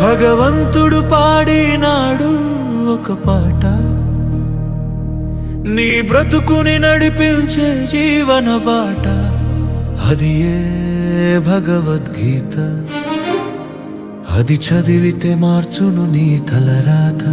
భగవంతుడు పాడినాడు ఒక పాట, నీ బ్రతుకుని నడిపించే జీవన బాట. అది ఏ భగవద్గీత, అది చదివితే మార్చును నీ తలరాత.